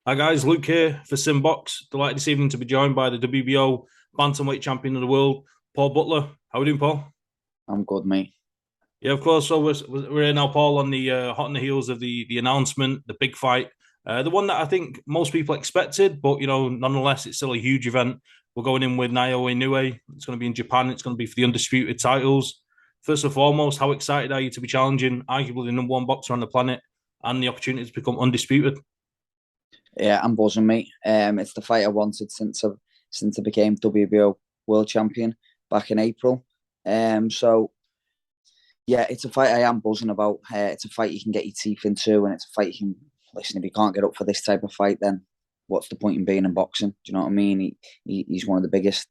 Hi guys, Luke here for SimBoxx. Delighted this evening to be joined by the WBO bantamweight champion of the world, Paul Butler. How are we doing, Paul? I'm good, mate. Yeah, of course. So we're here now, Paul, on the hot on the heels of the announcement, the big fight, the one that I think most people expected, but nonetheless, it's still a huge event. We're going in with Naoya Inoue. It's going to be in Japan. It's going to be for the undisputed titles. First and foremost, how excited are you to be challenging arguably the number one boxer on the planet and the opportunity to become undisputed? Yeah, I'm buzzing, mate. It's the fight I wanted since I became WBO world champion back in April. So yeah, it's a fight I am buzzing about. It's a fight you can get your teeth into, and it's a fight you can listen. If you can't get up for this type of fight, then what's the point in being in boxing? Do you know what I mean? He's one of the biggest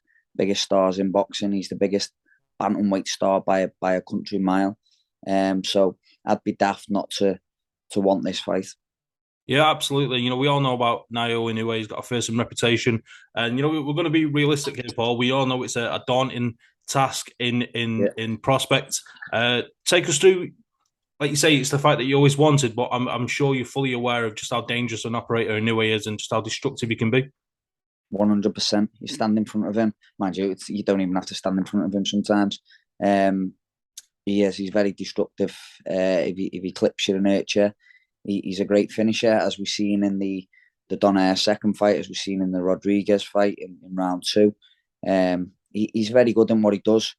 stars in boxing. He's the biggest bantamweight star by a country mile. So I'd be daft not to want this fight. Yeah, absolutely. We all know about Naoya Inoue. He's got a fearsome reputation, and we're going to be realistic here, Paul. We all know it's a daunting task in prospect. Take us through, like you say, it's the fight that you always wanted, but I'm sure you're fully aware of just how dangerous an operator Inoue is and just how destructive he can be. 100%. You stand in front of him, mind you. You don't even have to stand in front of him sometimes. Um, he's very destructive. If he clips you and hurts you, he's a great finisher, as we've seen in the Donaire second fight, as we've seen in the Rodriguez fight in round two. He's very good in what he does,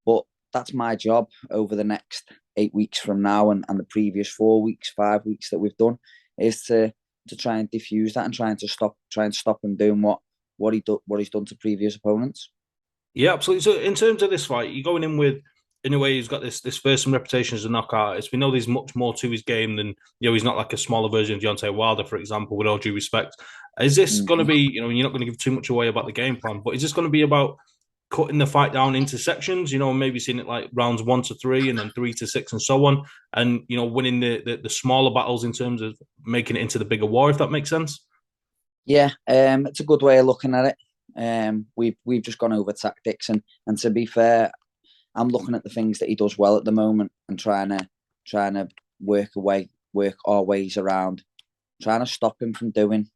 but that's my job over the next 8 weeks from now and the previous 4 weeks, 5 weeks that we've done, is to try and diffuse that and try and stop him doing what he's done to previous opponents. Yeah, absolutely. So in terms of this fight, you're going in with in a way he's got this fearsome reputation as a knockout artist. We know there's much more to his game than he's not like a smaller version of Deontay Wilder, for example, with all due respect. Is this going to Mm-hmm. be, you're not going to give too much away about the game plan, but is this going to be about cutting the fight down into sections, maybe seeing it like rounds 1 to 3 and then 3 to 6 and so on, and winning the smaller battles in terms of making it into the bigger war, if that makes sense? Yeah, it's a good way of looking at it. We've just gone over tactics, and to be fair, I'm looking at the things that he does well at the moment and trying to work our ways around, trying to stop him from doing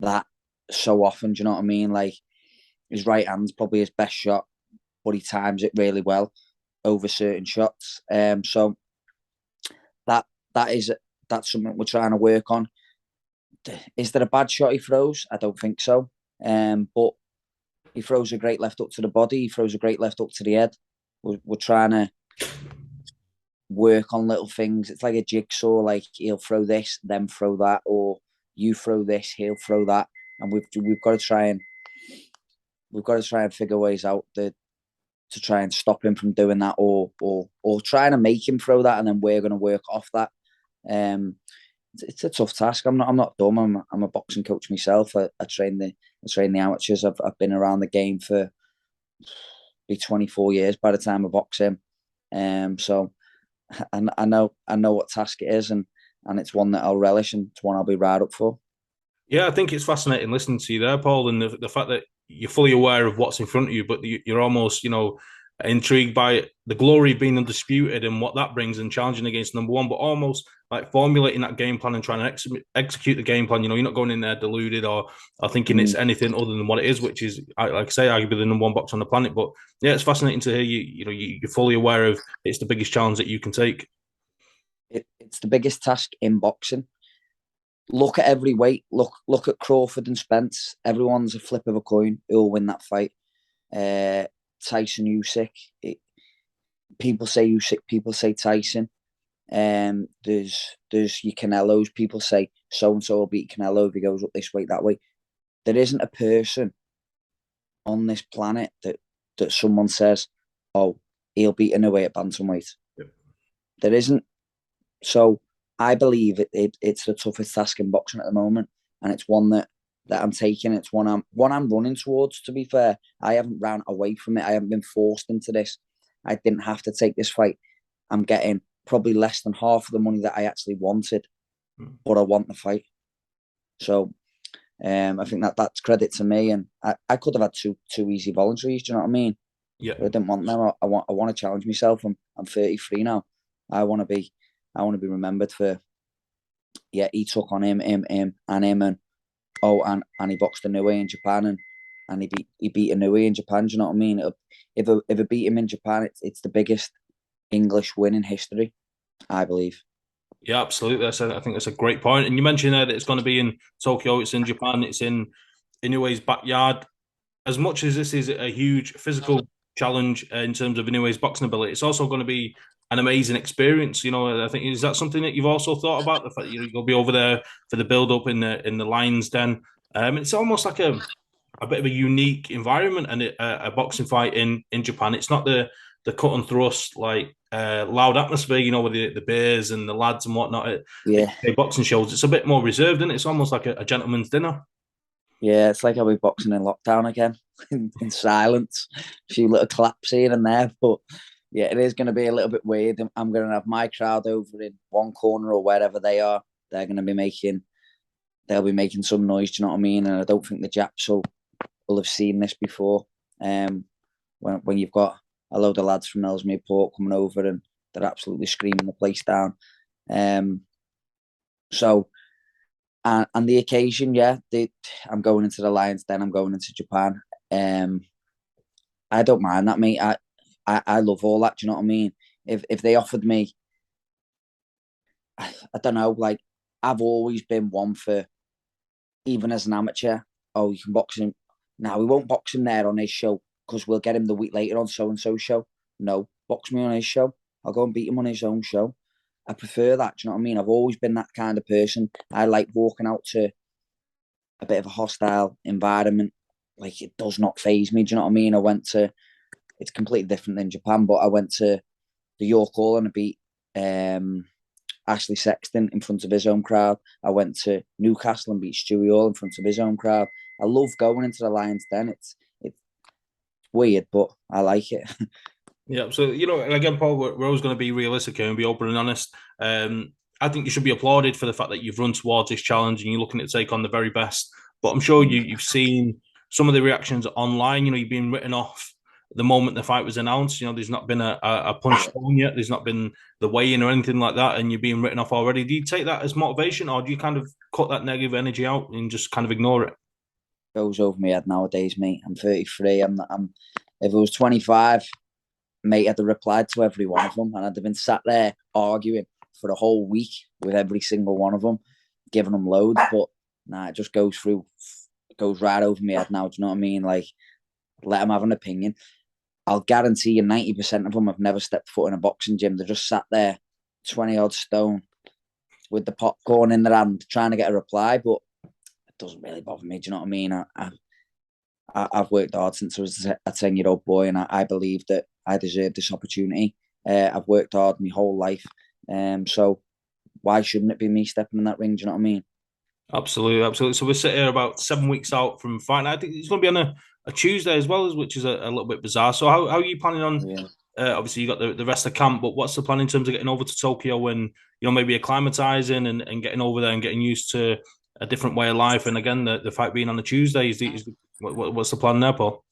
that so often. Do you know what I mean? Like, his right hand's probably his best shot, but he times it really well over certain shots. So that that is that's something we're trying to work on. Is there a bad shot he throws? I don't think so. But he throws a great left hook to the body. He throws a great left hook to the head. We're trying to work on little things. It's like a jigsaw. Like, he'll throw this, then throw that, or you throw this, he'll throw that, and we've got to try and figure ways out to try and stop him from doing that, or trying to make him throw that, and then we're going to work off that. Um, it's a tough task. I'm not dumb. I'm a boxing coach myself. I train the amateurs. I've been around the game for be 24 years by the time I box him. So I know what task it is, and it's one that I'll relish, and it's one I'll be right up for. Yeah, I think it's fascinating listening to you there, Paul, and the fact that you're fully aware of what's in front of you, but you're almost, intrigued by the glory of being undisputed and what that brings and challenging against number one, but almost like formulating that game plan and trying to execute the game plan. You're not going in there deluded or thinking it's Mm. anything other than what it is, which is, like I say, arguably the number one box on the planet. But yeah, it's fascinating to hear you're fully aware of it's the biggest challenge that you can take. It's the biggest task in boxing. Look at every weight. Look at Crawford and Spence. Everyone's a flip of a coin who'll win that fight. Uh, Tyson Usyk. People say Usyk. People say Tyson. There's your Canelos. People say so and so will beat Canelo if he goes up this weight, that way. There isn't a person on this planet that someone says, "Oh, he'll beat Inoue at bantamweight." There isn't. So I believe it's the toughest task in boxing at the moment, and it's one that I'm taking. It's one I'm running towards. To be fair, I haven't ran away from it. I haven't been forced into this. I didn't have to take this fight. I'm getting probably less than half of the money that I actually wanted, but I want the fight. So I think that's credit to me, and I could have had two easy voluntaries. Do you know what I mean? Yeah. But I didn't want them. I want to challenge myself. I'm 33 now. I want to be I want to be remembered for yeah, he took on him, and he boxed Inoue in Japan, and he beat Inoue in Japan. Do you know what I mean? If it beat him in Japan, it's the biggest English win in history, I believe. Yeah, absolutely. I think that's a great point. And you mentioned there that it's going to be in Tokyo, it's in Japan, it's in Inoue's backyard. As much as this is a huge physical challenge in terms of Inoue's boxing ability, it's also going to be an amazing experience. You know, I think is that something that you've also thought about the fact that you'll be over there for the build up in the Lions Den. It's almost like a bit of a unique environment and a boxing fight in Japan. It's not the cut and thrust like loud atmosphere, you know, with the beers and the lads and whatnot at Yeah, UK boxing shows. It's a bit more reserved, and it's almost like a gentleman's dinner. yeah, it's like I'll be boxing in lockdown again, in silence. A few little claps here and there, but yeah, it is going to be a little bit weird. I'm going to have my crowd over in one corner or wherever they are. They're going to be they'll be making some noise. Do you know what I mean? And I don't think the Japs will have seen this before. When you've got a load of lads from Ellesmere Port coming over and they're absolutely screaming the place down. So, and the occasion, yeah, I'm going into the Lions Den. I'm going into Japan. I don't mind that, mate. I love all that. Do you know what I mean? If they offered me, I don't know, like I've always been one for, even as an amateur. Oh, you can box him. Now we won't box him there on his show because we'll get him the week later on so and so show. No, box me on his show. I'll go and beat him on his own show. I prefer that. Do you know what I mean? I've always been that kind of person. I like walking out to a bit of a hostile environment. Like it does not faze me. Do you know what I mean? It's completely different than Japan, but I went to the York Hall and I beat Ashley Sexton in front of his own crowd. I went to Newcastle and beat Stewie Hall in front of his own crowd. I love going into the Lions Den. It's weird, but I like it. Yeah, so you know, again, Paul, we're always going to be realistic here and be open and honest. I think you should be applauded for the fact that you've run towards this challenge and you're looking to take on the very best. But I'm sure you've seen some of the reactions online. You know, you've been written off the moment the fight was announced. You know, there's not been a punch thrown yet. There's not been the weigh-in or anything like that, and you're being written off already. Do you take that as motivation, or do you kind of cut that negative energy out and just kind of ignore it? Goes over my head nowadays, mate. I'm 33. I'm. If it was 25, mate, I'd have replied to every one of them, and I'd have been sat there arguing for a whole week with every single one of them, giving them loads. But nah, it just goes right over my head now. Do you know what I mean? Like, let them have an opinion. I'll guarantee you 90% of them have never stepped foot in a boxing gym. They're just sat there, 20 odd stone, with the popcorn in their hand, trying to get a reply. But it doesn't really bother me. Do you know what I mean? I've worked hard since I was a 10-year-old boy, and I believe that I deserve this opportunity. I've worked hard my whole life. So why shouldn't it be me stepping in that ring? Do you know what I mean? Absolutely, absolutely. So we're sitting here about 7 weeks out from fighting. I think it's going to be on a Tuesday as well, which is a little bit bizarre. So how are you planning on? Yeah. Obviously, you got the rest of camp, but what's the plan in terms of getting over to Tokyo and maybe acclimatizing and getting over there and getting used to a different way of life? And again, the fight being on the Tuesday what's the plan there, Paul?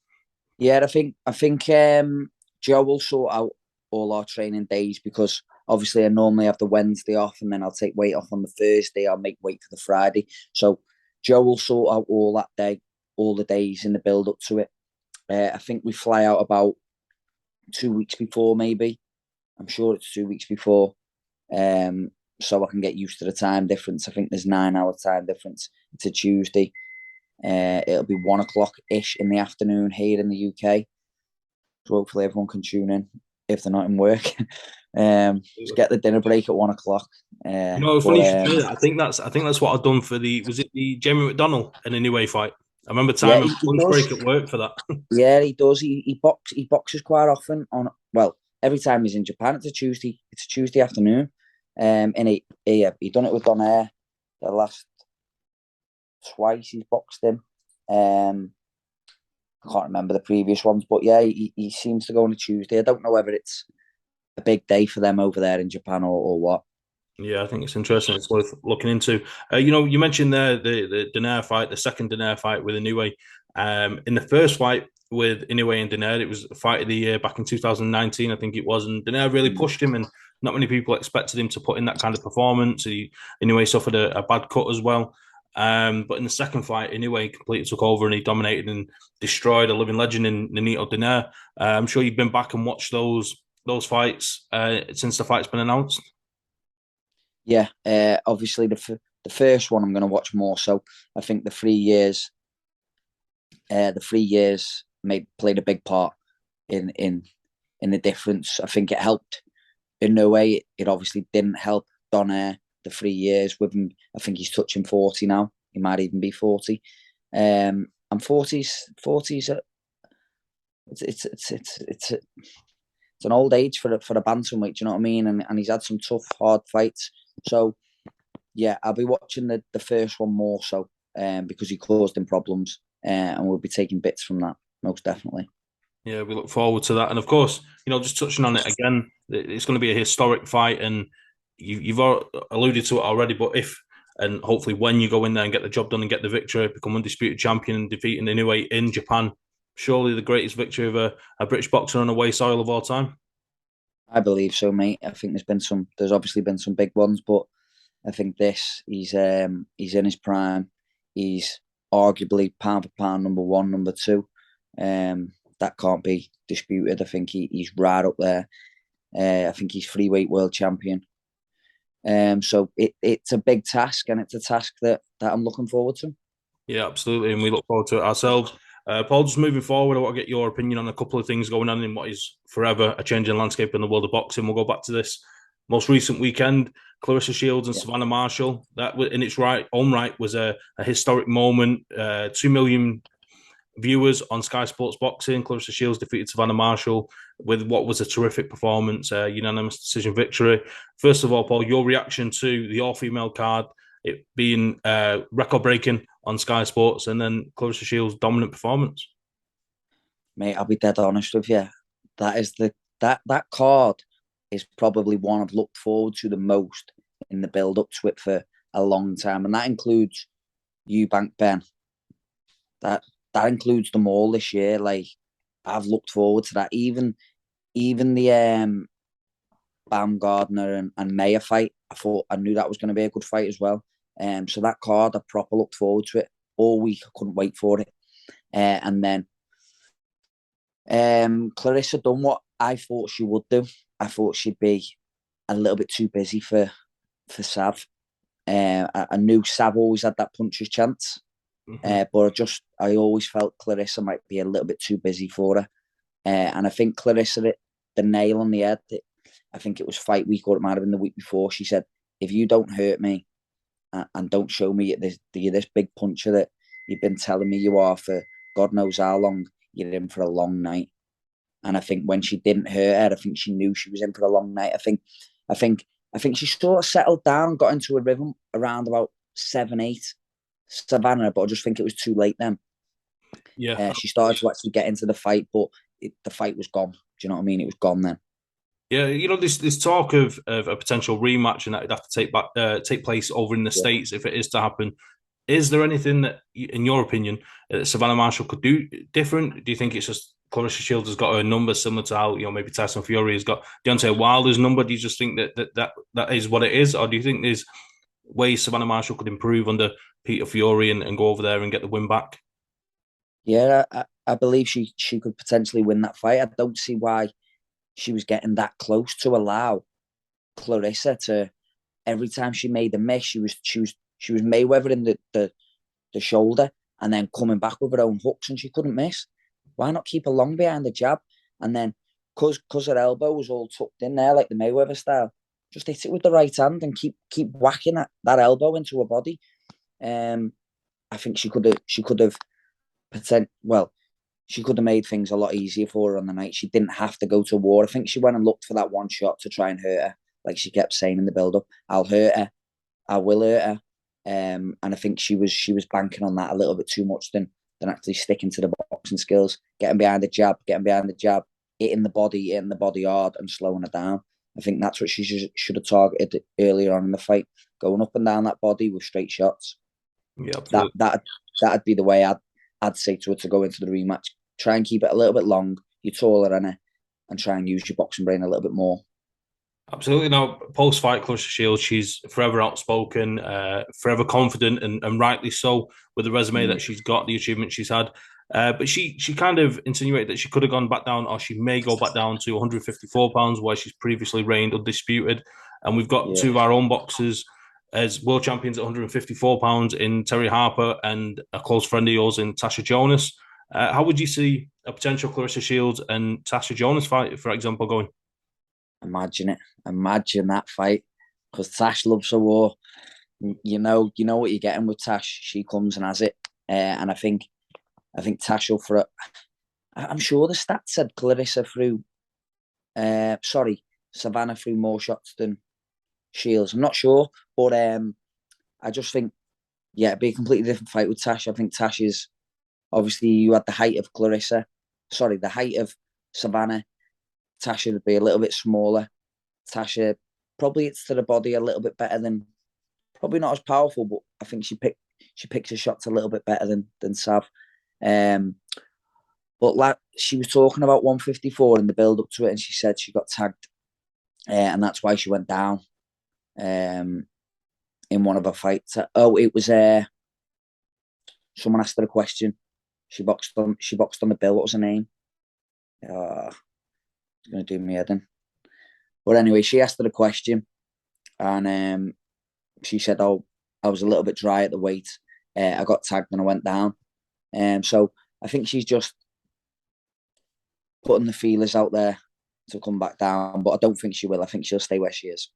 Yeah, I think Joe will sort out all our training days because obviously I normally have the Wednesday off and then I'll take weight off on the Thursday. I'll make weight for the Friday. So Joe will sort out all that day, all the days in the build up to it. I think we fly out about 2 weeks before, maybe. I'm sure it's 2 weeks before. So I can get used to the time difference. I think there's 9 hour time difference. It's a Tuesday. It'll be 1 o'clock ish in the afternoon here in the UK. So hopefully everyone can tune in if they're not in work. Just get the dinner break at 1 o'clock. It's funny you should say that. I think that's what I've done for the Jamie McDonnell and Inoue fight. I remember yeah, timing lunch break at work for that. Yeah, he does. He boxes quite often on. Well, every time he's in Japan, it's a Tuesday. It's a Tuesday afternoon. And he done it with Donaire the last twice he's boxed him. I can't remember the previous ones, but yeah, he seems to go on a Tuesday. I don't know whether it's a big day for them over there in Japan or what. Yeah, I think it's interesting. It's worth looking into. You mentioned there the Donaire fight, the second Donaire fight with Inoue. In the first fight with Inoue and Donaire, it was a fight of the year back in 2019, I think it was, and Donaire really pushed him and not many people expected him to put in that kind of performance. He anyway suffered a bad cut as well. But in the second fight, anyway, he completely took over and he dominated and destroyed a living legend in Nonito Donaire. I'm sure you've been back and watched those fights since the fight's been announced. Yeah, obviously the first one I'm going to watch more. So I think the 3 years played a big part in the difference. I think it helped in no way. It obviously didn't help Donaire the 3 years with him. I think he's touching 40 now. He might even be 40. And 40s. It's an old age for a bantamweight. Do you know what I mean? And he's had some tough, hard fights. So yeah, I'll be watching the first one more so because he caused him problems, and we'll be taking bits from that most definitely. Yeah, we look forward to that. And of course, just touching on it again, it's going to be a historic fight, and you've alluded to it already. But if and hopefully when you go in there and get the job done and get the victory, become undisputed champion and defeating Inoue in Japan, surely the greatest victory of a British boxer on away soil of all time. I believe so, mate. I think there's obviously been some big ones, but I think he's in his prime. He's arguably pound for pound number one, number two. That can't be disputed. I think he's right up there. I think he's freeweight world champion. So it's a big task, and it's a task that I'm looking forward to. Yeah, absolutely, and we look forward to it ourselves. Paul, just moving forward, I want to get your opinion on a couple of things going on in what is forever a changing landscape in the world of boxing. We'll go back to this most recent weekend, Claressa Shields and Savannah Marshall. That, in its own right, was a historic moment. 2 million viewers on Sky Sports Boxing. Claressa Shields defeated Savannah Marshall with what was a terrific performance, unanimous decision victory. First of all, Paul, your reaction to the all-female card, it being record-breaking on Sky Sports, and then Claressa Shields' dominant performance. Mate, I'll be dead honest with you. That card is probably one I've looked forward to the most in the build-up to it for a long time, and that includes Eubank Ben. That includes them all this year. Like, I've looked forward to that. Even the Baumgardner and Mayer fight, I knew that was going to be a good fight as well. So that card, I proper looked forward to it all week. I couldn't wait for it. And then Claressa done what I thought she would do. I thought she'd be a little bit too busy for Sav. I knew Sav always had that puncher's chance. But I always felt Claressa might be a little bit too busy for her. And I think Claressa hit the nail on the head. I think it was fight week, or it might have been the week before. She said, if you don't hurt me and don't show me you're this big puncher that you've been telling me you are for God knows how long, you're in for a long night. And I think when she didn't hurt her, I think she knew she was in for a long night. I think she sort of settled down, got into a rhythm around about 7-8. Savannah, but I just think it was too late then. Yeah, she started to actually get into the fight, but the fight was gone. Do you know what I mean? It was gone then. Yeah, this talk of a potential rematch and that it'd have to take place over in the States if it is to happen. Is there anything that, in your opinion, Savannah Marshall could do different? Do you think it's just Claressa Shields has got her number similar to how maybe Tyson Fury has got Deontay Wilder's number? Do you just think that is what it is, or do you think there's ways Savannah Marshall could improve under Peter Fury and go over there and get the win back? Yeah, I believe she could potentially win that fight. I don't see why she was getting that close to allow Claressa to. Every time she made a miss, she was Mayweather in the shoulder and then coming back with her own hooks, and she couldn't miss. Why not keep her long behind the jab? And then, because her elbow was all tucked in there like the Mayweather style, just hit it with the right hand and keep whacking that elbow into her body. I think she could have made things a lot easier for her on the night. She didn't have to go to war. I think she went and looked for that one shot to try and hurt her, like she kept saying in the build-up. I'll hurt her. I will hurt her. And I think she was banking on that a little bit too much than actually sticking to the boxing skills, getting behind the jab, hitting the body hard and slowing her down. I think that's what she should have targeted earlier on in the fight, going up and down that body with straight shots. Yeah, that'd be the way I'd say to her to go into the rematch. Try and keep it a little bit long. You're taller than her, and try and use your boxing brain a little bit more. Absolutely. Now, post fight, Claressa Shields, she's forever outspoken, forever confident, and rightly so with the resume that she's got, the achievements she's had. But she kind of insinuated that she could have gone back down, or she may go back down to 154 pounds, where she's previously reigned undisputed. And we've got Yeah, two of our own boxers as world champions at 154 pounds in Terry Harper and a close friend of yours in Tasha Jonas. How would you see a potential Claressa Shields and Tasha Jonas fight, for example, going? imagine it. Imagine that fight. Because Tash loves a war. You know what you're getting with Tash. She comes and has it, and I think Tash will for it. I'm sure the stats said Claressa threw, sorry, Savannah threw more shots than Shields. I'm not sure, but I just think, yeah, it'd be a completely different fight with Tash. I think Tash is obviously, you had the height of Claressa, sorry, the height of Savannah. Tasha would be a little bit smaller. Tasha probably hits to the body a little bit better than, probably not as powerful, but I think she picks her shots a little bit better than Sav. Um, but like she was talking about 154 in the build up to it, and she said she got tagged, and that's why she went down in one of her fights. Oh, it was someone asked her a question. She boxed on the bill. What was her name? It's gonna do me head in. But anyway, she asked her a question, and she said, "Oh, I was a little bit dry at the weight. I got tagged and I went down." So I think she's just putting the feelers out there to come back down, but I don't think she will. I think she'll stay where she is.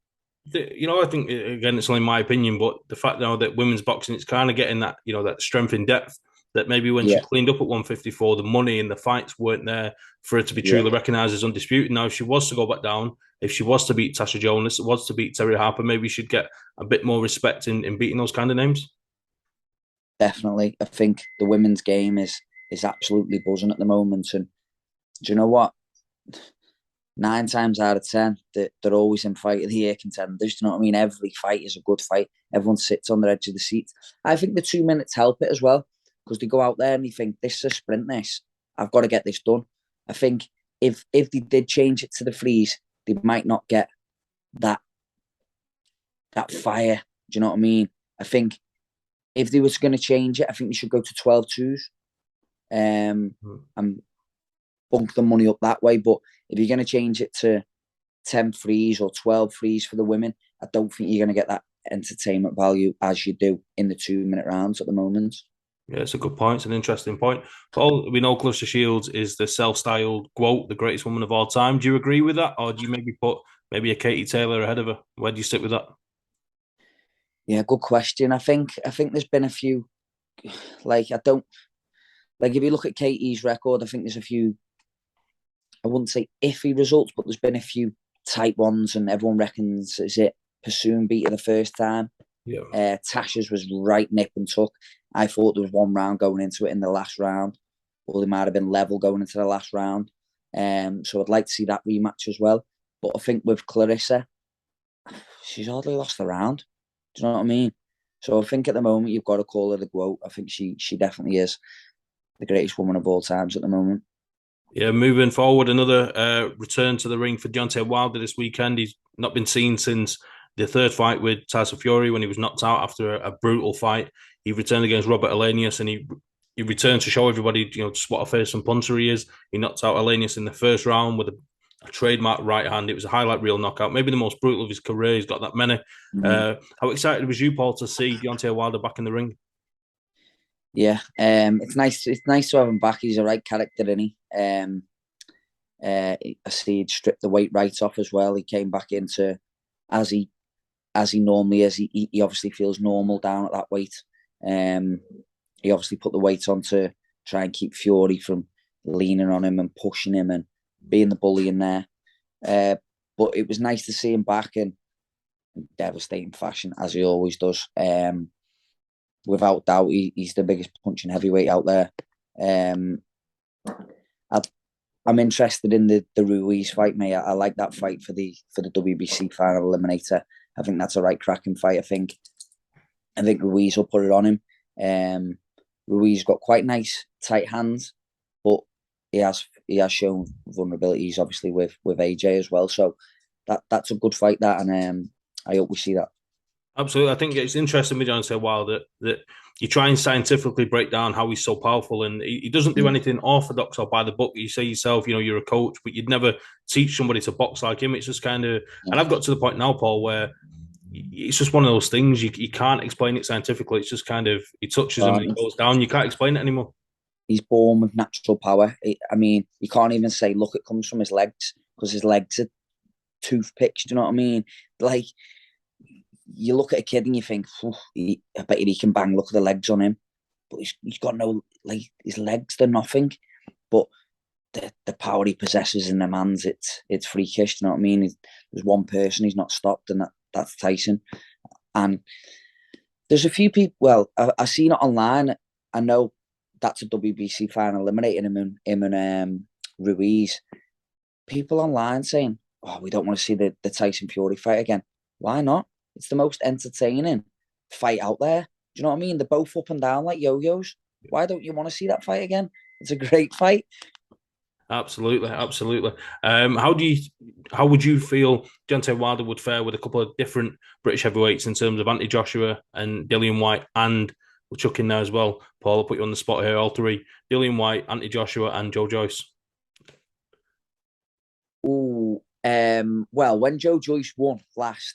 I think again, it's only my opinion, but the fact now that women's boxing, it's kind of getting that that strength in depth. That maybe when she Yeah, cleaned up at 154, the money and the fights weren't there for her to be yeah, truly recognised as undisputed. Now, if she was to go back down, if she was to beat Tasha Jonas, was to beat Terry Harper, maybe she'd get a bit more respect in beating those kind of names. definitely. I think the women's game is absolutely buzzing at the moment, and do you know what? 9 times out of 10, they're always in fight of the year contenders. Do you know what I mean? Every fight is a good fight. Everyone sits on the edge of the seat. I think the 2 minutes help it as well because they go out there and they think, this is a sprint, this. I've got to get this done. I think if they did change it to the freeze, they might not get that that fire. Do you know what I mean? I think if they were going to change it, I think they should go to 12 twos and bunk the money up that way. But if you're going to change it to 10 threes or 12 threes for the women, I don't think you're going to get that entertainment value as you do in the 2 minute rounds at the moment. Yeah, it's a good point. It's an interesting point. Paul, we know Claressa Shields is the self-styled GOAT, the greatest woman of all time. Do you agree with that, or do you maybe put maybe a Katie Taylor ahead of her? Where do you stick with that? Yeah, good question. I think there's been a few, like I don't like if you look at Katie's record, I think there's a few, I wouldn't say iffy results, but there's been a few tight ones, and everyone reckons is it Pursuing beat her the first time. Yeah. Tasha's was right nip and tuck. I thought there was one round going into it in the last round, or they might have been level going into the last round. So I'd like to see that rematch as well. But I think with Claressa, she's hardly lost a round. Do you know what I mean? So I think at the moment you've got to call her the GOAT. I think she definitely is the greatest woman of all times at the moment. Yeah, moving forward, another return to the ring for Deontay Wilder this weekend. He's not been seen since the third fight with Tyson Fury when he was knocked out after a brutal fight. He returned against Robert Elenius, and he returned to show everybody, just what a fearsome puncher he is. He knocked out Elenius in the first round with a trademark right hand. It was a highlight reel knockout, maybe the most brutal of his career. He's got that many. How excited was you, Paul, to see Deontay Wilder back in the ring? Yeah, it's nice. It's nice to have him back. He's a right character, isn't he? I see he'd stripped the weight right off as well. He came back into as he as he normally is. He obviously feels normal down at that weight. He obviously put the weight on to try and keep Fury from leaning on him and pushing him and being the bully in there. But it was nice to see him back in devastating fashion, as he always does. Without doubt, he's the biggest punching heavyweight out there. I'm interested in the Ruiz fight, mate. I like that fight for the WBC final eliminator. I think that's a right cracking fight. I think Ruiz will put it on him. Ruiz got quite nice tight hands, but he has shown vulnerabilities obviously with AJ as well. So that's a good fight, that, and I hope we see that. Absolutely. I think it's interesting with Deontay Wilder that you try and scientifically break down how he's so powerful, and he doesn't do anything orthodox or by the book. You say yourself, you're a coach, but you'd never teach somebody to box like him. It's just kind of, and I've got to the point now, Paul, where it's just one of those things you can't explain it scientifically. It's just kind of, he touches him and he goes down. You can't explain it anymore. He's born with natural power. I mean, you can't even say, look, it comes from his legs, because his legs are toothpicks. Do you know what I mean? Like, you look at a kid and you think, I bet he can bang. Look at the legs on him, but he's got no, like, his legs, they're nothing. But the power he possesses in them hands, it's freakish. Do you know what I mean? There's one person he's not stopped, and that's Tyson. And there's a few people. Well, I've seen it online. I know that's a WBC final, eliminating him and Ruiz. People online saying, "Oh, we don't want to see the Tyson Fury fight again." Why not? It's the most entertaining fight out there. Do you know what I mean? They're both up and down like yo-yos. Why don't you want to see that fight again? It's a great fight. Absolutely, absolutely. How would you feel Deontay Wilder would fare with a couple of different British heavyweights in terms of Anthony Joshua and Dillian White, and we'll chuck in there as well, Paul, I'll put you on the spot here, all three: Dillian White, Anthony Joshua, and Joe Joyce. Ooh, well, when Joe Joyce won last,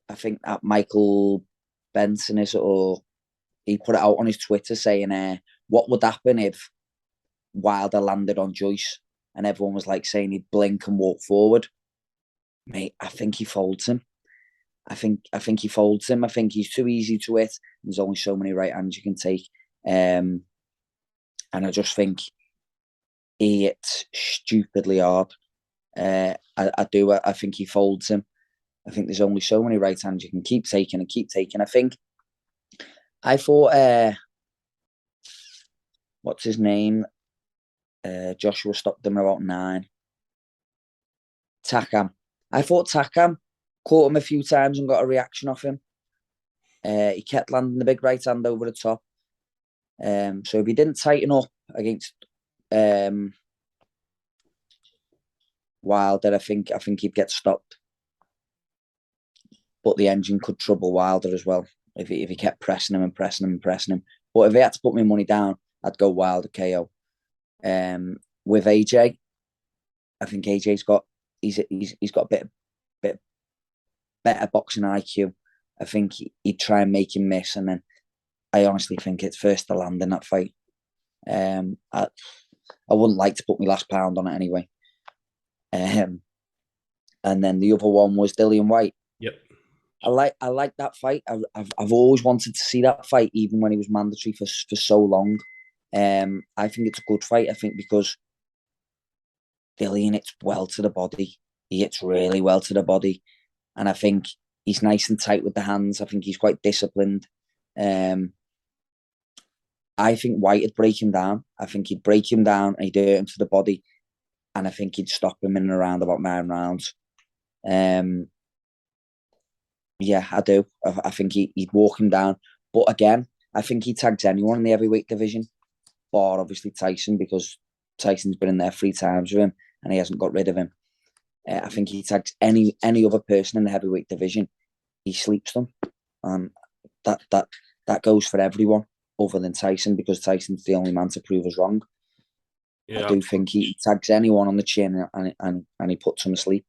I think that Michael Benson he put it out on his Twitter saying, what would happen if Wilder landed on Joyce? And everyone was like saying he'd blink and walk forward. Mate, I think he folds him. I think he folds him. I think he's too easy to hit. There's only so many right hands you can take. And I just think he hits stupidly hard. I think he folds him. I think there's only so many right hands you can keep taking and keep taking. I thought, what's his name? Joshua stopped him about 9. Takam. I thought Takam caught him a few times and got a reaction off him. He kept landing the big right hand over the top. So if he didn't tighten up against Wilder, I think he'd get stopped. But the engine could trouble Wilder as well if he kept pressing him and pressing him and pressing him. But if he had to put my money down, I'd go Wilder KO. With AJ, I think AJ's got he's got a bit better boxing IQ. I think he'd try and make him miss, and then I honestly think it's first to land in that fight. I wouldn't like to put my last pound on it anyway. And then the other one was Dillian White. Yep. I like that fight. I've always wanted to see that fight, even when he was mandatory for so long. I think it's a good fight. I think because Dillian hits well to the body. He hits really well to the body, and I think he's nice and tight with the hands. I think he's quite disciplined. I think White would break him down. I think he'd break him down and he'd hurt him to the body, and I think he'd stop him in around about 9 rounds. Yeah, I do. I think he'd walk him down. But again, I think he tags anyone in the heavyweight division, bar obviously Tyson, because Tyson's been in there 3 times with him and he hasn't got rid of him. I think he tags any other person in the heavyweight division, he sleeps them. And that goes for everyone other than Tyson, because Tyson's the only man to prove us wrong. Yeah. I do think he tags anyone on the chin and he puts them asleep.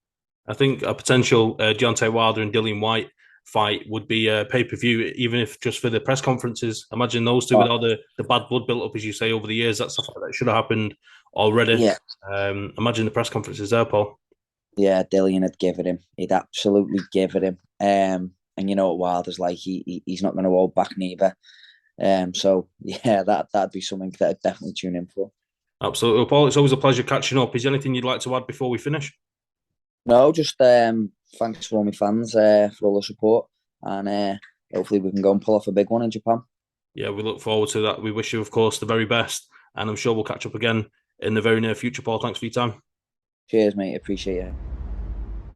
I think a potential Deontay Wilder and Dillian White fight would be a pay-per-view, even if just for the press conferences. Imagine those two with all the bad blood built up, as you say, over the years. That stuff like that should have happened already. Yeah. Imagine the press conferences there, Paul. Yeah, Dillian would give it him. He'd absolutely give it him. And you know what Wilder's like. He's not going to hold back neither. So yeah, that'd be something that I'd definitely tune in for. Absolutely, well, Paul. It's always a pleasure catching up. Is there anything you'd like to add before we finish? No, just thanks for all my fans for all the support, and hopefully we can go and pull off a big one in Japan. Yeah, we look forward to that. We wish you, of course, the very best, and I'm sure we'll catch up again in the very near future, Paul. Thanks for your time. Cheers, mate. Appreciate it.